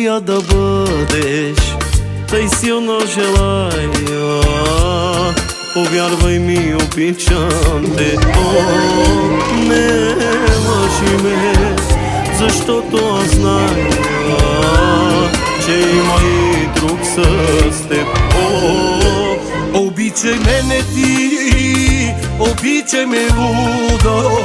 моя да бъдеш, тъй силно желая. Повярвай ми, обичам те. Не лъжи ме, защото аз зная, че има и друг с теб. Обичай мене ти, обичай ме лудо.